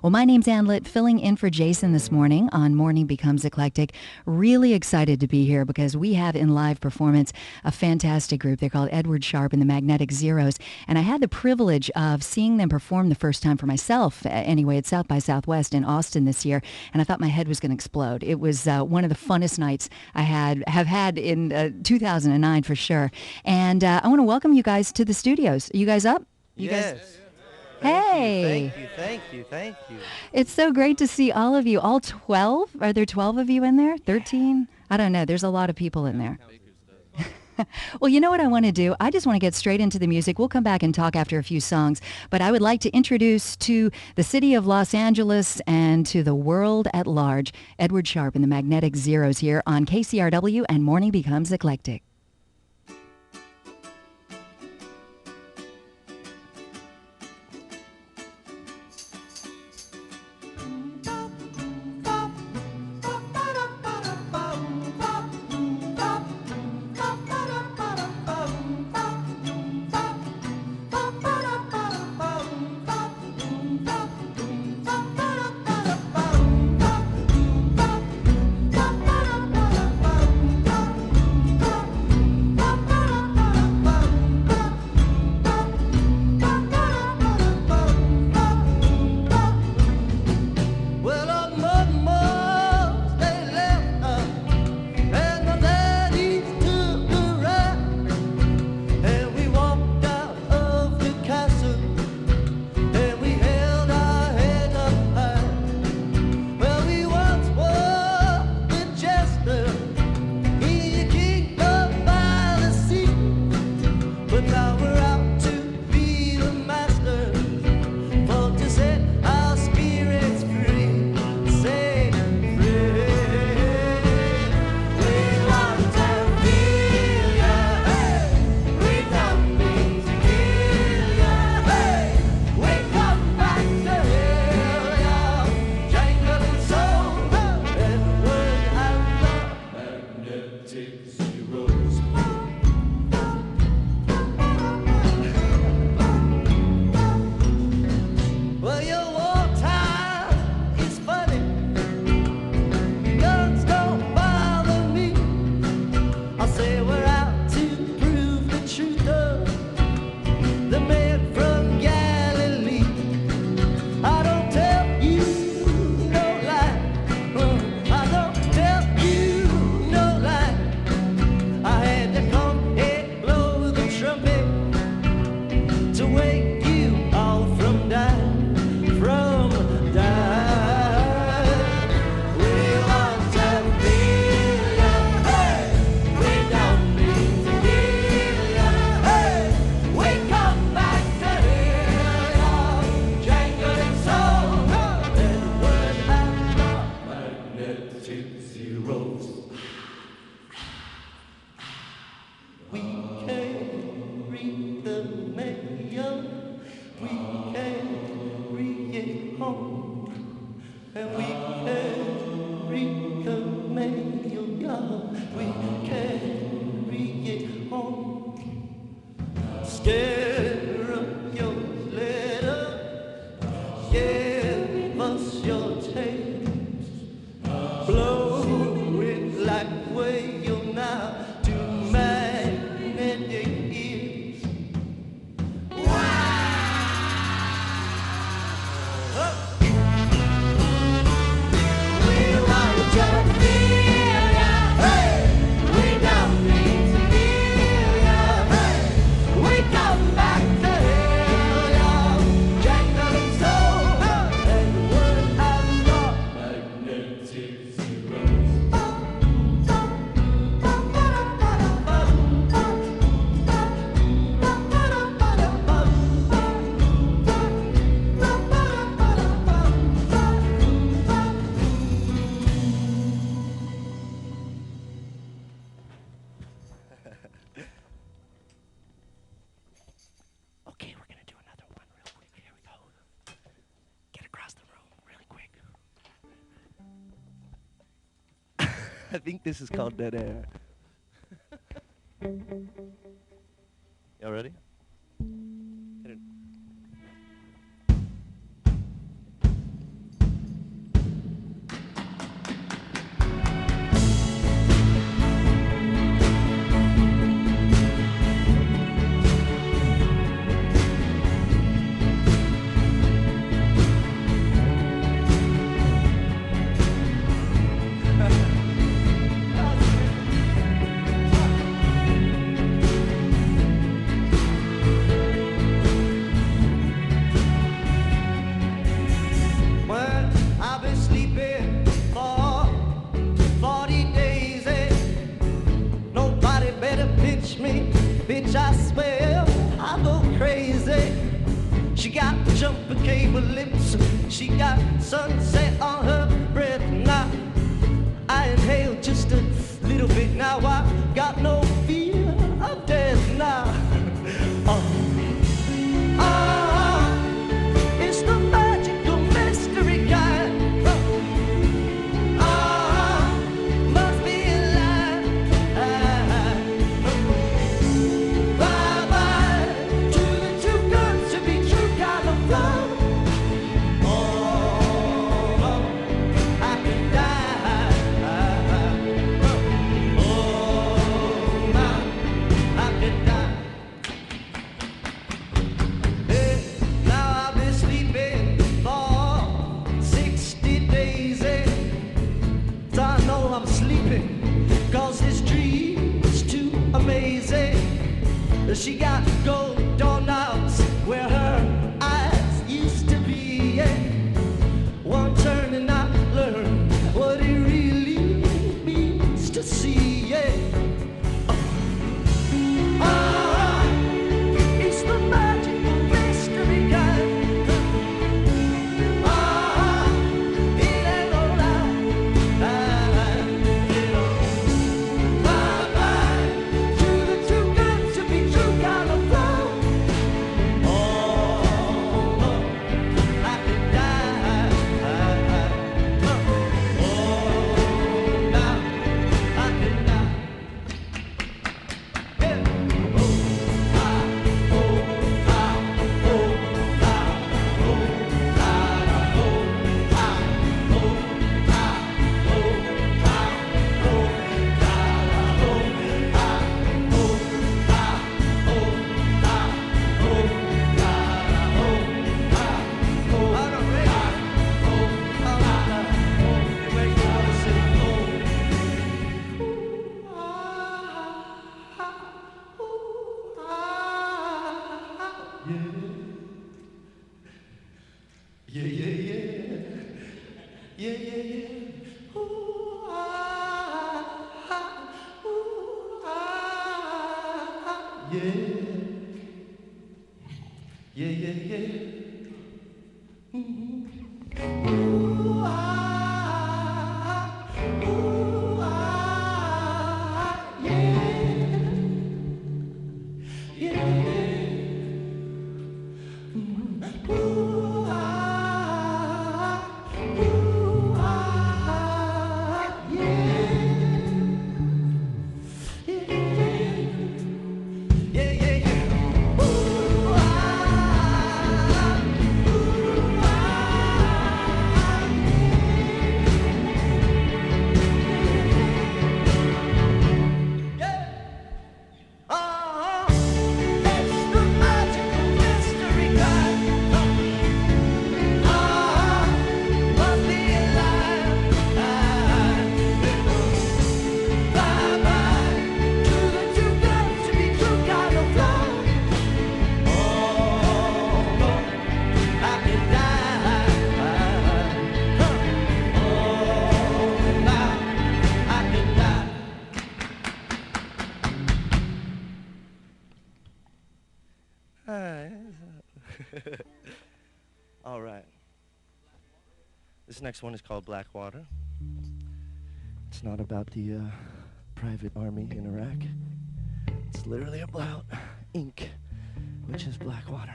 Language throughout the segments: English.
Well, my name's Ann Litt, filling in for Jason this morning on Morning Becomes Eclectic. Really excited to be here because we have in live performance a fantastic group. They're called Sharpe and the Magnetic Zeros. And I had the privilege of seeing them perform the first time for myself, anyway, at South by Southwest in Austin this year. And I thought my head was going to explode. It was one of the funnest nights I have had in 2009 for sure. And I want to welcome you guys to the studios. Are you guys up? You Yes. guys? Thank Hey. you, thank you, thank you. It's so great to see all of you. All 12? Are there 12 of you in there? 13? I don't know. There's a lot of people in there. Well, you know what I want to do? I just want to get straight into the music. We'll come back and talk after a few songs. But I would like to introduce to the city of Los Angeles and to the world at large, Sharpe and the Magnetic Zeros here on KCRW and Morning Becomes Eclectic. I think this is called Dead Air. Y'all ready? Hit it. catch me, bitch, I swear I'll go crazy. She got jumper cable lips, she got sunset on her breath. Now I inhale just a little bit, now I got no fear of death now. It's the magical mystery kind. Must be a lie. Bye-bye to the too good to be true kind of love. Oh, I could die. Oh, I could die. Hey, now I've been sleeping for 60 days. So I know I'm sleeping, 'cause this dream is too amazing. She got gold doorknobs where her eyes used to be. Yeah. One turn and I learn what it really means to see. Yeah. It's the magical mystery kind. It ain't no lie. Bye-bye to the too good to be true kind of love. Oh, I could die. Oh, now I could die. Yeah. Yeah, yeah, yeah. Yeah, yeah, yeah. Ooh, ooh, yeah. Yeah, yeah, yeah. Mm-hmm. Ooh, yeah. Yeah, yeah. Mm-hmm. Ooh, All right. This next one is called Blackwater. It's not about the private army in Iraq. It's literally about ink, which is black water.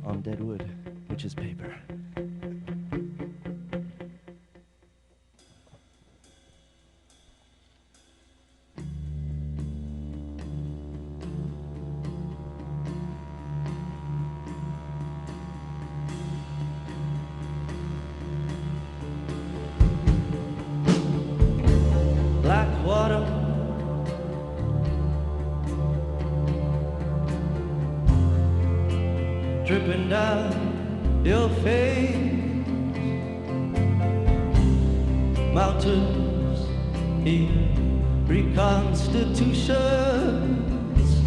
On dead wood, which is paper. Black water, dripping down your face. Mountains in reconstitutions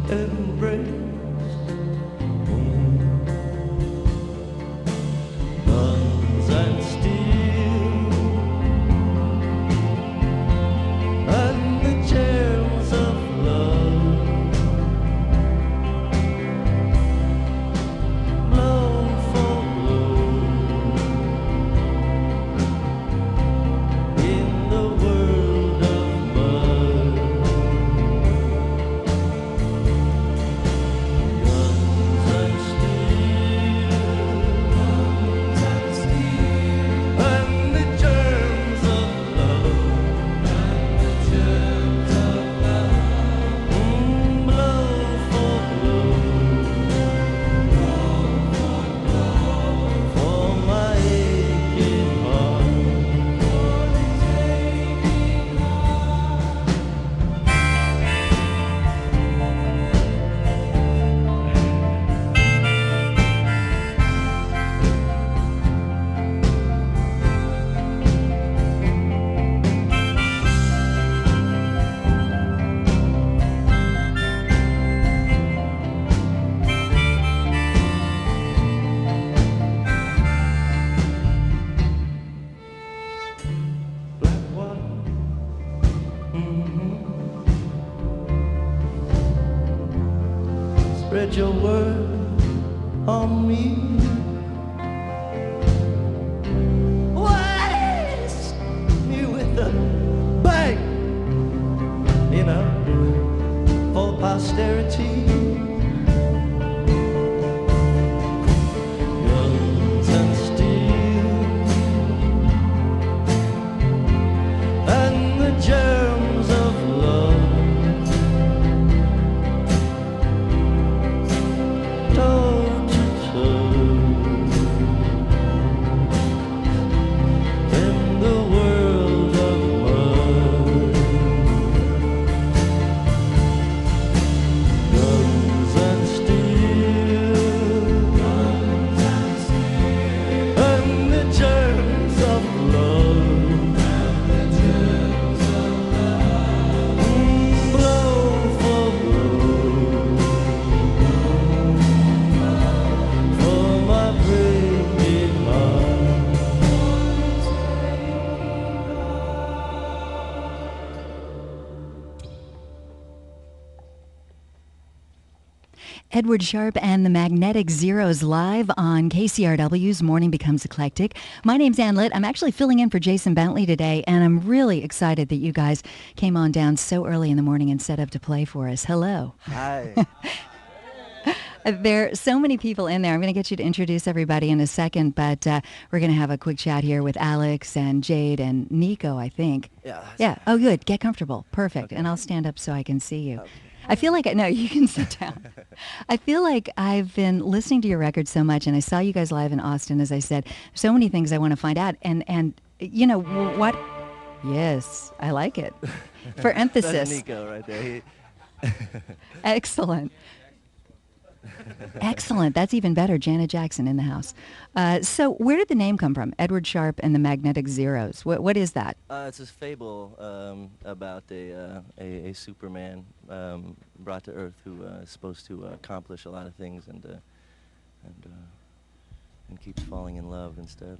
embrace. Guns and steel, spread your word on me. Waste me with a bang, you know, for posterity. Guns and steel and the germs of love. Toe to toe in the world of mud. Guns and steel and the germs of love. Blow for blow for my baby heart. Edward Sharpe and the Magnetic Zeros live on KCRW's Morning Becomes Eclectic. My name's Ann Litt. I'm actually filling in for Jason Bentley today, and I'm really excited that you guys came on down so early in the morning and set up to play for us. Hello. Hi. There are so many people in there. I'm going to get you to introduce everybody in a second, but we're going to have a quick chat here with Alex and Jade and Nico, I think. Yeah. Yeah. Oh, good. Get comfortable. Perfect. Okay. And I'll stand up so I can see you. Okay. I feel like, no, you can sit down. I feel like I've been listening to your record so much, and I saw you guys live in Austin, as I said. So many things I want to find out. And you know, what? Yes, I like it. For emphasis. That's Nico right there. Excellent. Excellent. That's even better. Janet Jackson in the house. So where did the name come from? Edward Sharpe and the Magnetic Zeros. What is that? It's this fable about a Superman brought to Earth who is supposed to accomplish a lot of things and keeps falling in love instead.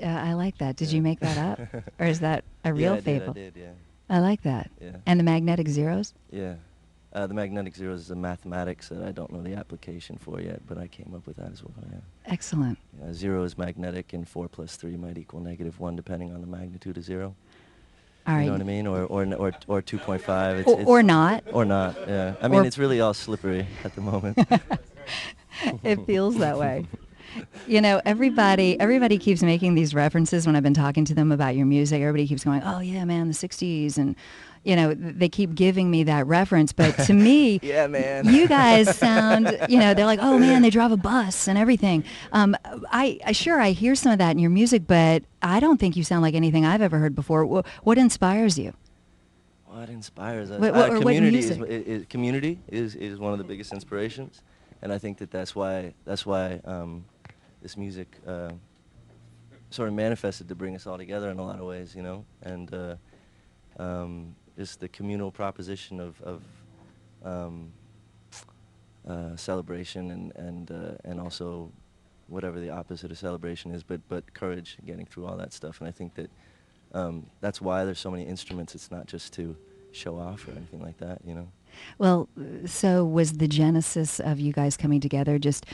I like that. Did Yeah. you make that up? Or is that a real Yeah, fable? I did, yeah. I like that. Yeah. And the Magnetic Zeros? Yeah. The magnetic zeros is a mathematics that I don't know the application for yet, but I came up with that as well, yeah. Excellent. Zero is magnetic, and 4 plus 3 might equal -1, depending on the magnitude of zero. All right. You know what I mean? Or 2.5. Or not. Or not, yeah. I mean, Or- it's really all slippery at the moment. It feels that way. You know, everybody keeps making these references when I've been talking to them about your music. Everybody keeps going, oh, yeah, man, the 60s. And, you know, they keep giving me that reference. But to me, Yeah, man. you guys sound, you know, they're like, oh, man, they drive a bus and everything. I hear some of that in your music, but I don't think you sound like anything I've ever heard before. What inspires you? What inspires us? What Community music? community is one of the biggest inspirations, and I think that's why this music sort of manifested to bring us all together in a lot of ways, you know, and just the communal proposition of celebration and also whatever the opposite of celebration is, but courage getting through all that stuff, and I think that that's why there's so many instruments. It's not just to show off or anything like that, you know. Well, so was the genesis of you guys coming together just,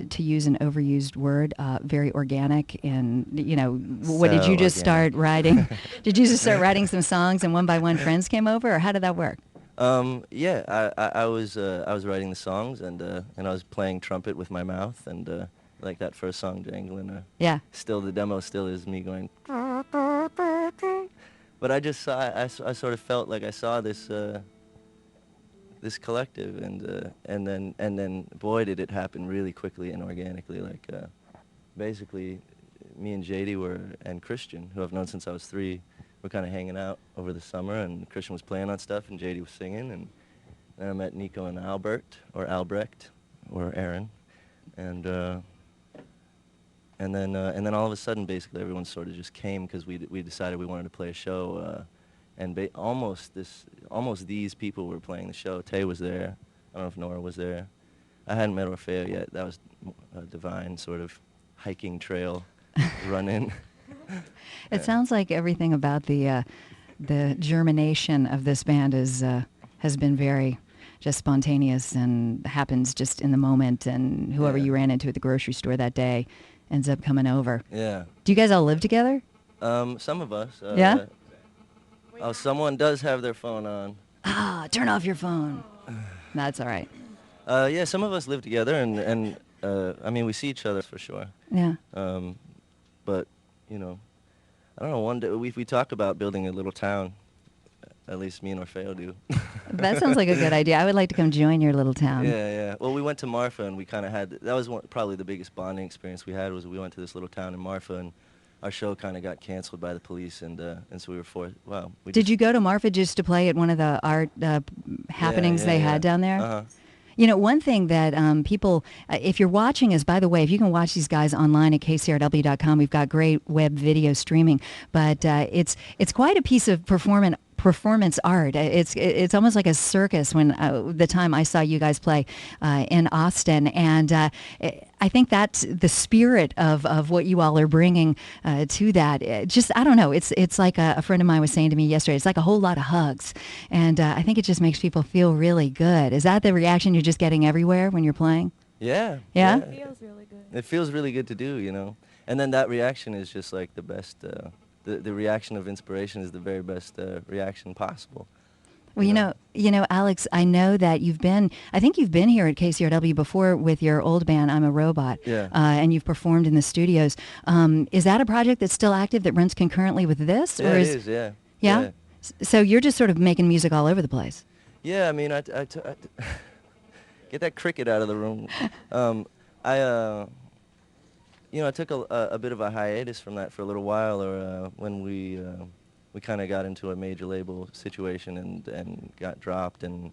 to use an overused word, very organic? And, you know, what did you just start writing? Did you just start writing some songs and one by one friends came over, or how did that work? Yeah, I was writing the songs and I was playing trumpet with my mouth and like that first song, Jangling. Yeah. Still, the demo still is me going. But I just saw, I sort of felt like I saw this this collective, and then boy did it happen really quickly and organically. Like basically, me and JD and Christian, who I've known since I was 3, were kind of hanging out over the summer, and Christian was playing on stuff, and JD was singing, and then I met Nico and Albrecht, or Aaron, and then all of a sudden, basically, everyone sort of just came because we decided we wanted to play a show, and almost these people were playing the show. Tay was there. I don't know if Nora was there. I hadn't met Orfeo yet. That was a divine sort of hiking trail run-in. It sounds like everything about the germination of this band has been very just spontaneous and happens just in the moment, and whoever Yeah. you ran into at the grocery store that day ends up coming over. Yeah. Do you guys all live together? Some of us. Yeah? Oh, someone does have their phone on. Ah, turn off your phone. That's all right. Yeah, some of us live together, and I mean, we see each other for sure. Yeah. But, you know, I don't know, one day we talk about building a little town. At least me and Orfeo do. That sounds like a good idea. I would like to come join your little town. Yeah. Well, we went to Marfa, and we kind of had, that was probably the biggest bonding experience we had, was we went to this little town in Marfa, and our show kind of got canceled by the police, and so we were forced, well. Did you go to Marfa just to play at one of the art happenings they had down there? Uh-huh. You know, one thing that people, if you're watching us, by the way, if you can watch these guys online at KCRW.com, we've got great web video streaming, but it's quite a piece of performance art. It's almost like a circus when the time I saw you guys play in Austin, and I think that's the spirit of what you all are bringing to that. I don't know. It's like a friend of mine was saying to me yesterday. It's like a whole lot of hugs, and I think it just makes people feel really good. Is that the reaction you're just getting everywhere when you're playing? Yeah. Yeah? It feels really good. It feels really good to do, you know. And then that reaction is just like the best. The reaction of inspiration is the very best reaction possible. Well, you know, Alex, I know that I think you've been here at KCRW before with your old band, I'm a Robot. Yeah. And you've performed in the studios. Is that a project that's still active that runs concurrently with this? Yeah, or it is, yeah. Yeah? So you're just sort of making music all over the place. Yeah, I mean, I get that cricket out of the room. I took a bit of a hiatus from that for a little while, or when we kind of got into a major label situation and got dropped, and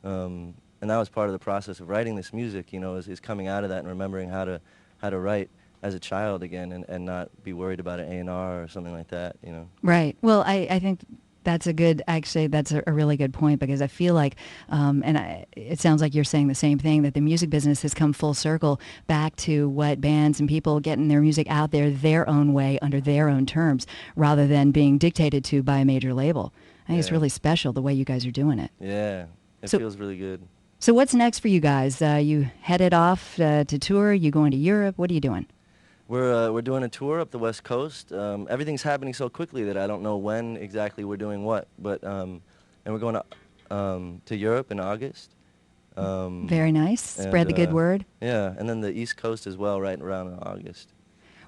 that was part of the process of writing this music. You know, is coming out of that and remembering how to write as a child again, and not be worried about an A&R or something like that. You know. Right. Well, I think that's a really good point, because I feel like, it sounds like you're saying the same thing, that the music business has come full circle back to what bands and people getting their music out there their own way under their own terms, rather than being dictated to by a major label. I think it's really special the way you guys are doing it. Yeah, it So- feels really good. So what's next for you guys? You headed off to tour? You going to Europe? What are you doing? We're doing a tour up the West Coast. Everything's happening so quickly that I don't know when exactly we're doing what. But and we're going to Europe in August. Very nice. Spread the good word. Yeah, and then the East Coast as well, right around in August.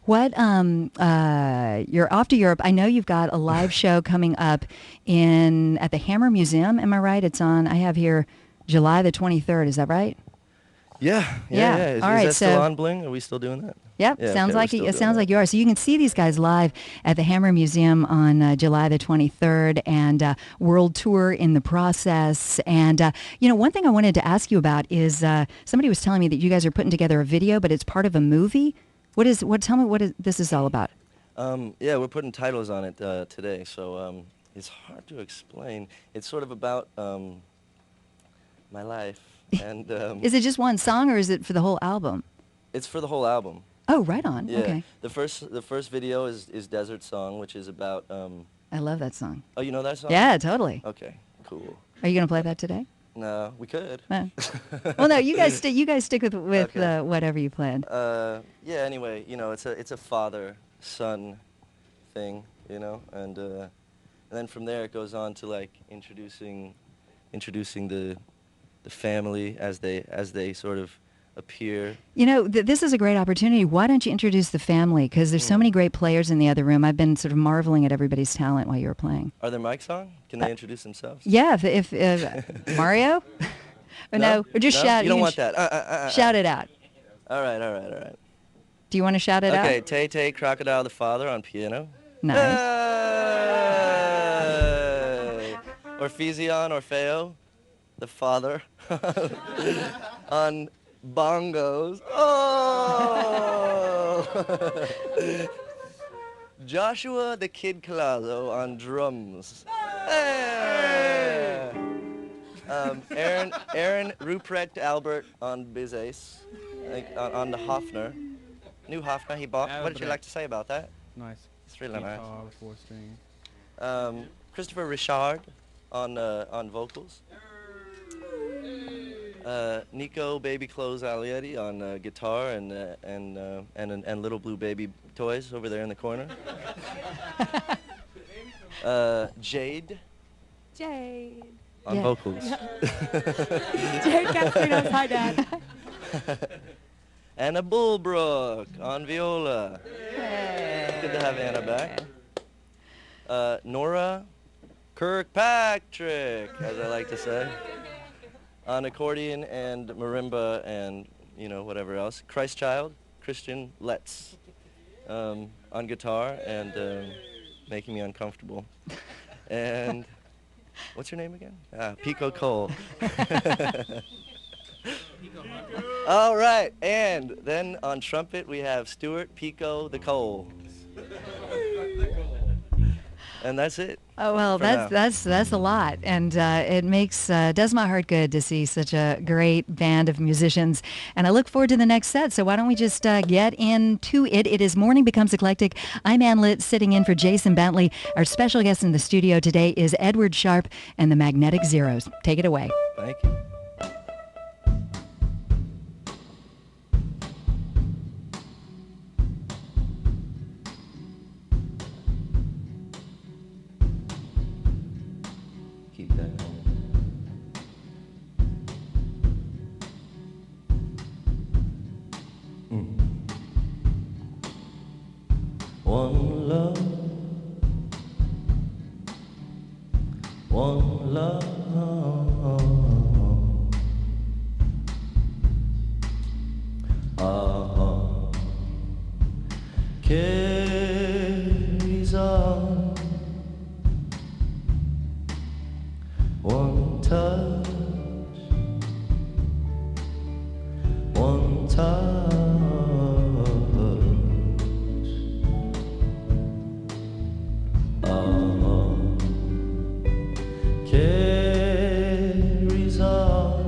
What, you're off to Europe. I know you've got a live show coming up at the Hammer Museum. Am I right? It's on, I have here July the 23rd. Is that right? Yeah. Yeah. All right, Is that still so- on Bling? Are we still doing that? Yep, Yeah, sounds okay, like we're still it doing sounds that. like you are. So you can see these guys live at the Hammer Museum on July the 23rd, and world tour in the process. And one thing I wanted to ask you about is somebody was telling me that you guys are putting together a video, but it's part of a movie. Tell me what this is all about. Yeah, we're putting titles on it today, so it's hard to explain. It's sort of about my life, and Is it just one song, or is it for the whole album? it's for the whole album. Oh, right on. Yeah. Okay. The first video is Desert Song, which is about. I love that song. Oh, you know that song? Yeah, totally. Okay, cool. Are you going to play that today? No, we could. No. Well, no, you guys stick with Okay. whatever you planned. Yeah. Anyway, it's a father-son thing, and then from there it goes on to like introducing the family as they sort of appear. This is a great opportunity. Why don't you introduce the family? Because there's so many great players in the other room. I've been sort of marveling at everybody's talent while you were playing. Are there mics on? Can they introduce themselves? Yeah, if Mario? No, or just No? shout. You don't can want that. Shout it out. All right. Do you want to shout it Okay, out? Tay Crocodile the father on piano. Nice. Hey! Orfeo, the father, on bongos. Oh! Joshua the Kid Colazo on drums. Hey! Aaron Ruprecht Albert on bass, on the Hofner. New Hofner he bought. What did you like to say about that? Nice. It's really nice. Guitar, 4-string. Christopher Richard on vocals. Nico Baby Clothes Alietti on guitar and Little Blue Baby toys over there in the corner. Jade Jade. on Yeah. vocals. Jade Castellanos, hi Dad. Anna Bulbrook on viola. Good to have Anna back. Nora Kirkpatrick, as I like to say, on accordion and marimba and, you know, whatever else. Christchild, Christian Letts, on guitar and making me uncomfortable. And what's your name again? Pico Cole. All right, and then on trumpet we have Stuart Pico the Cole. And that's it. Oh, well, for that's a lot, and it makes does my heart good to see such a great band of musicians. And I look forward to the next set. So why don't we just get into it? It is Morning Becomes Eclectic. I'm Ann Litt, sitting in for Jason Bentley. Our special guest in the studio today is Edward Sharpe and the Magnetic Zeros. Take it away. Thank you. Keep that going. One love, one love. Carries on. One touch, one touch. Carries on.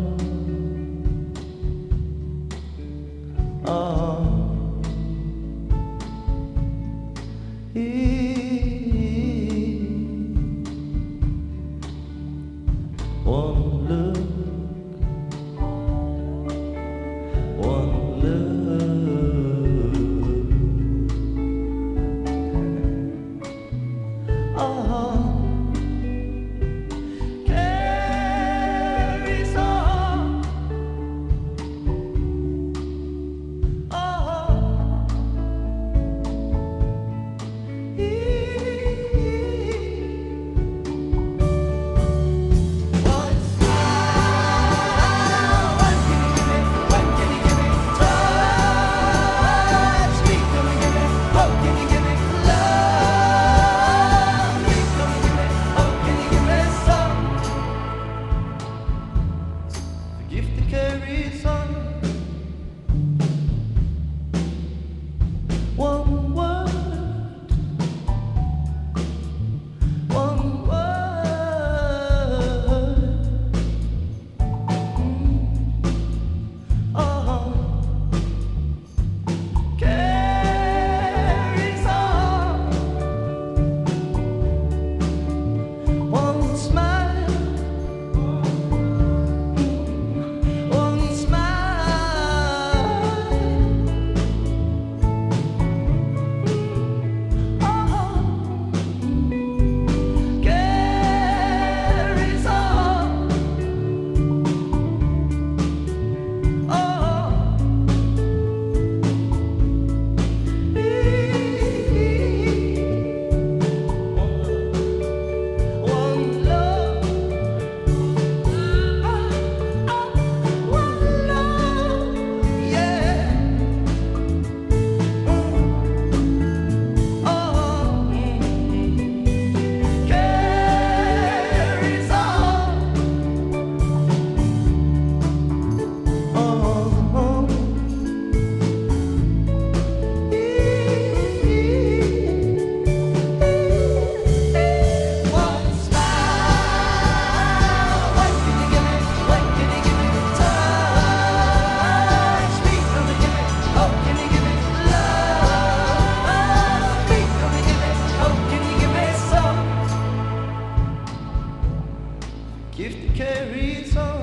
One look, one look. Carries on. Gift that carries on. One word, one word. Carries on. One smile. One smile, carries on. One love. One love, yeah. Carries on. One smile. What can you give me? What can you give me? Touch me. Can you give me? Oh, can you give me love? Me. Can you give me? Oh, can you give me some? Gift that carries on.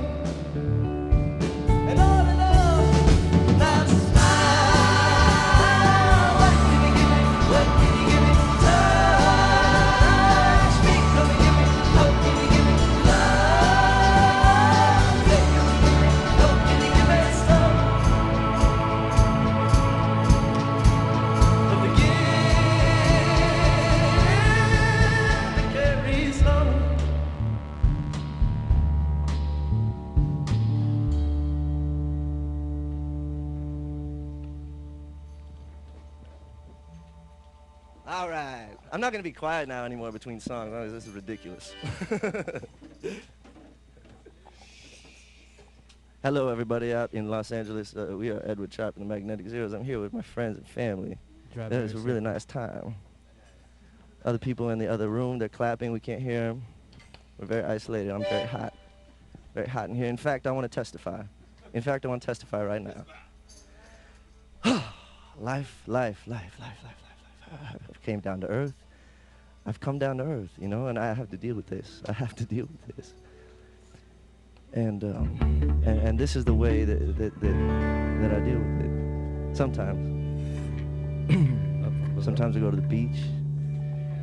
I'm not going to be quiet now anymore between songs. This is ridiculous. Hello, everybody out in Los Angeles. We are Edward Sharpe and the Magnetic Zeros. I'm here with my friends and family. That is a really nice time. Other people in the other room, they're clapping. We can't hear them. We're very isolated. I'm very hot. Very hot in here. In fact, I want to testify. Right now. Life. I've came down to earth. I've come down to earth, you know, and I have to deal with this. And this is the way that I deal with it. Sometimes. Sometimes I go to the beach,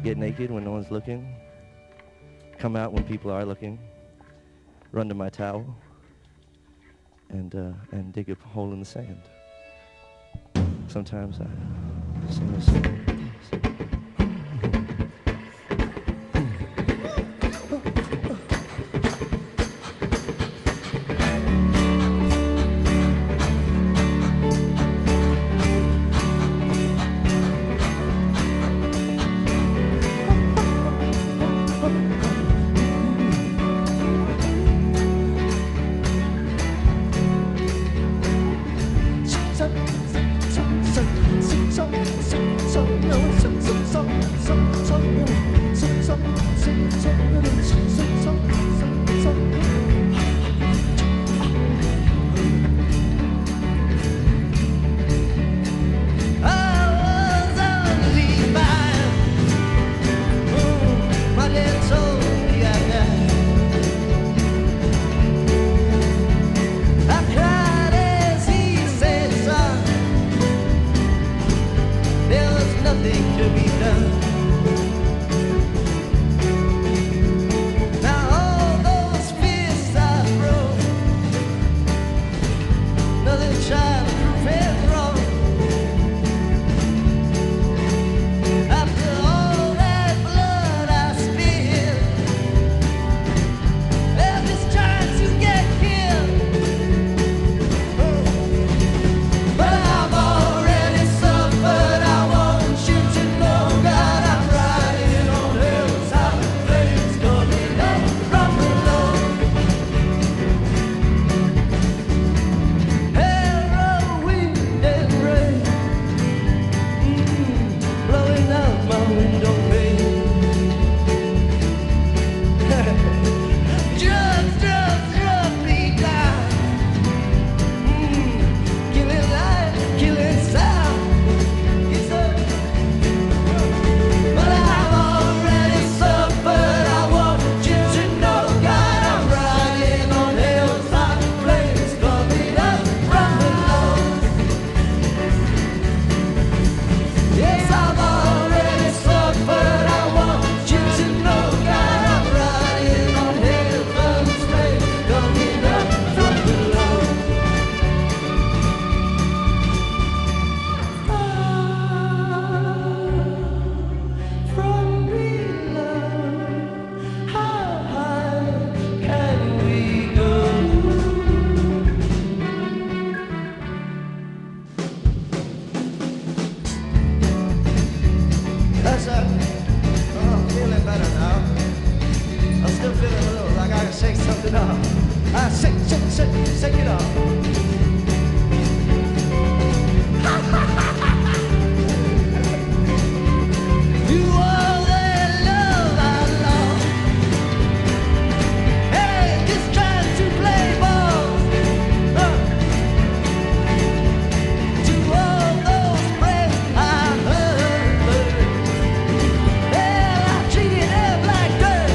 get naked when no one's looking, come out when people are looking, run to my towel, and dig a hole in the sand. Sometimes I sing a song. Shake it off. You are the love I lost. Hey, just trying to play ball. To all those friends I hurt. Well, I treated them like dirt.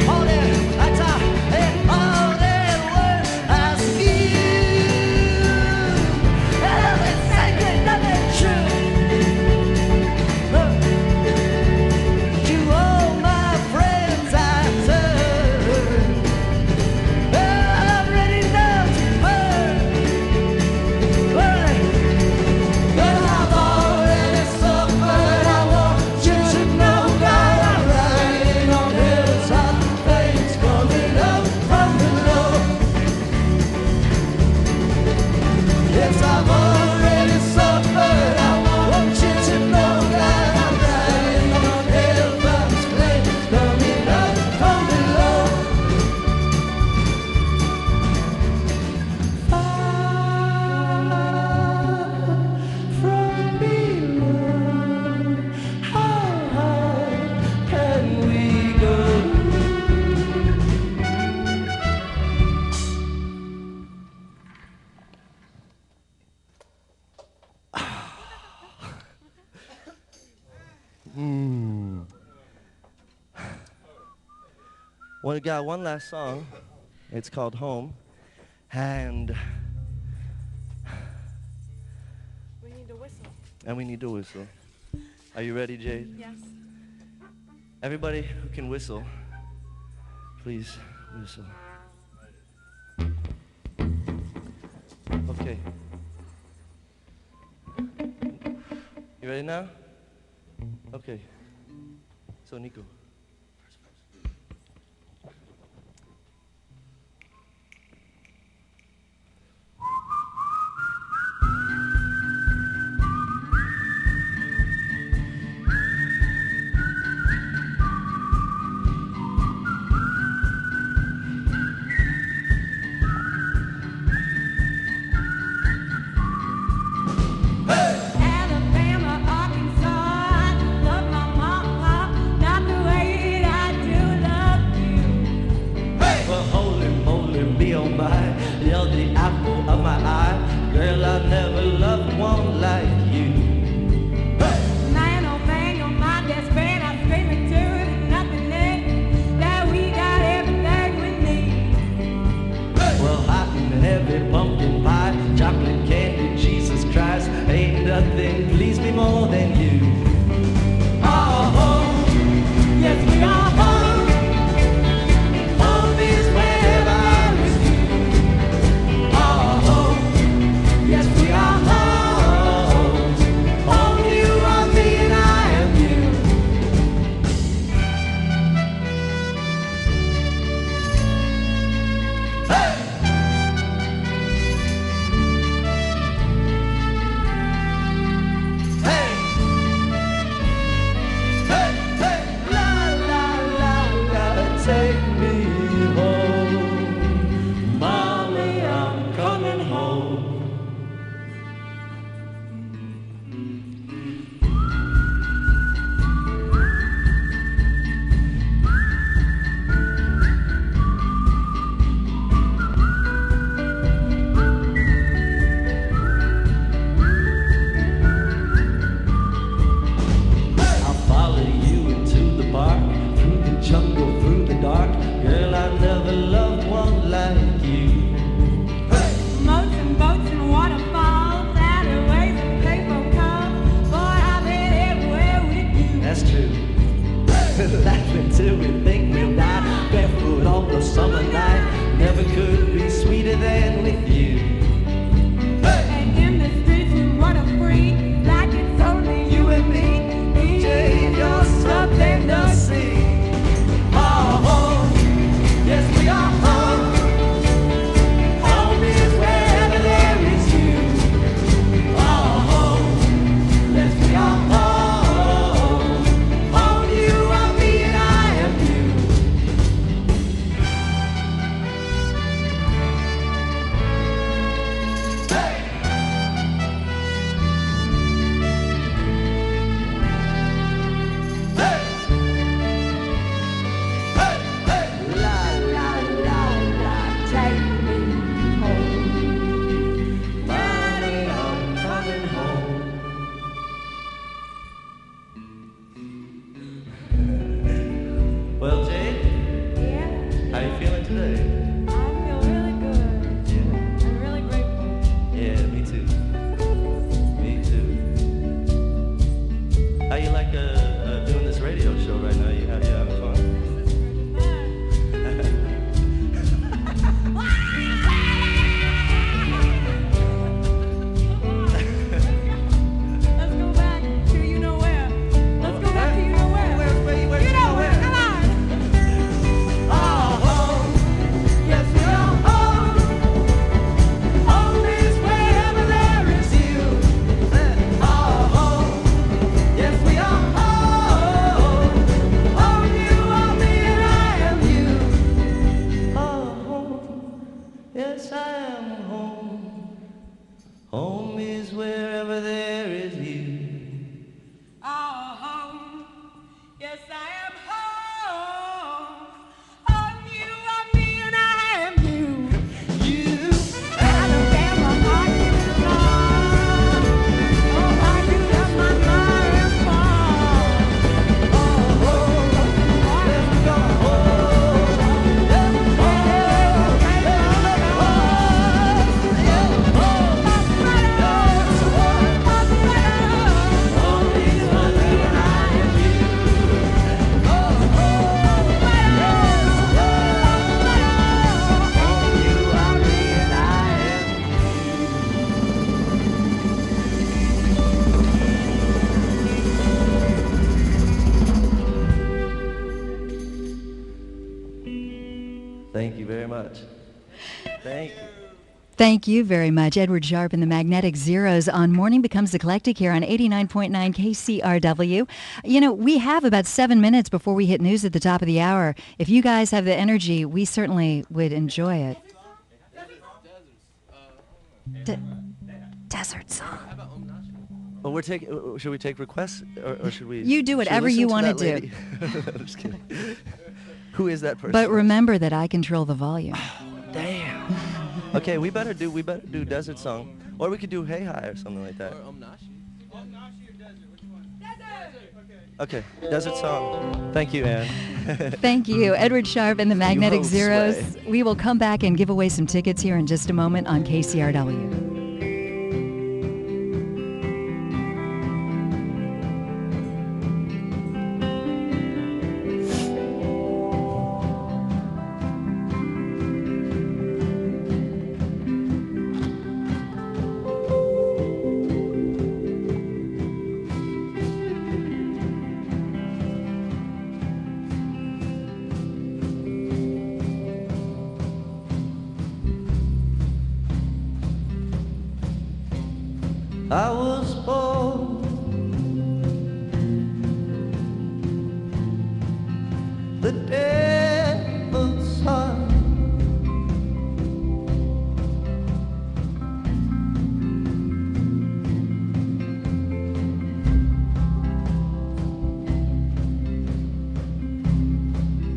All that I talk and all that Well, we got one last song. It's called Home. And We need to whistle. we need to whistle. Are you ready, Jade? Yes. Everybody who can whistle, please whistle. Okay. You ready now? Okay. So, Nico. Alabama, Arkansas, love my mama, not the way I do love you. Well, holy moly, me oh my, you're the apple of my eye. Girl, I never loved one like you. Man, oh man, you're my best friend. I'm screaming to the nothingness that we got everything we need. Well, hot and heavy pumpkin pie, chocolate candy, Jesus Christ, ain't nothing please me more than you. Oh, home, yes we are home. Home is wherever is you. Oh, home, yes we are home. Home, you are me and I am you. Hey! Hey! Hey, hey, la, la, la, la, take me home. Mommy, I'm coming home. I'll follow you into the park, through the jungle, through the dark. Girl, I never loved one like you. Moats and boats and waterfalls, alleyways and payphone calls. Boy, I've been everywhere with you. That's true. Laughing till we think we'll die, barefoot on the summer night. Never could be sweeter than with you. And in the streets we wanna free, like it's only you and me. Jane, you're something to see. Oh, home, yes we are home. Home is wherever there is you. Oh, home, yes we are home. Home, you are me and I am you. Thank you very much. Thank you. Thank you very much. Edward Sharpe and the Magnetic Zeros on Morning Becomes Eclectic here on 89.9 KCRW. You know, we have about 7 minutes before we hit news at the top of the hour. If you guys have the energy, we certainly would enjoy it. Desert song. Well, we're taking. Should we take requests, or should we? You do whatever should we you listen want to that do. lady? I'm just kidding. Who is that person? But remember that I control the volume. Damn. Okay, we better do Desert Song, or we could do Hey Hi or something like that. Okay, Desert Song. Thank you, Ann. Thank you, Edward Sharpe and the Magnetic hold Zeros. sway. We will come back and give away some tickets here in just a moment on KCRW. I was born the devil's son.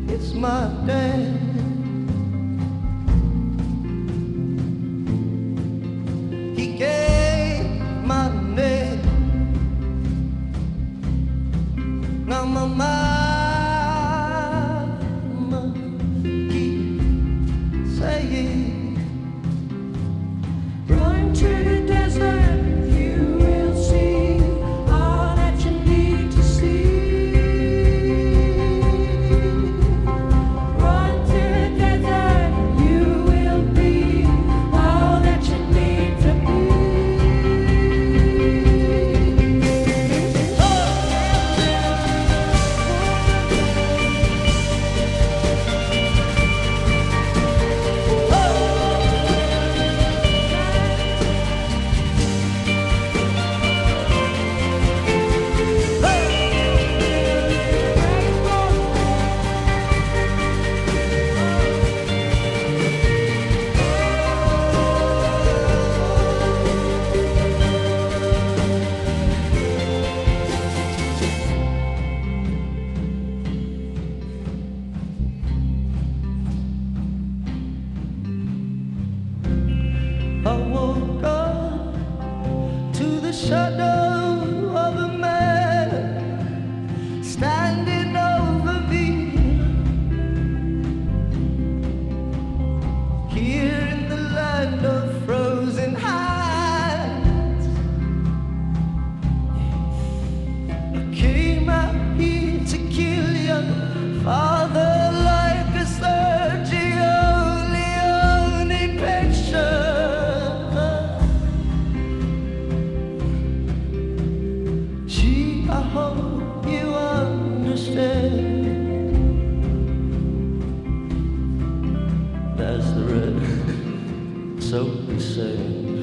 It's my day. He gave my name. Now my mama keeps saying, run to the desert, you will see all that you need to see. Run to the desert, you will be all that you need to be. I woke up to the shadow of a man standing over me. Here in the land of frozen hands, I came out here to kill your father like a only picture. Gee, I hope you understand. That's the red, so the same.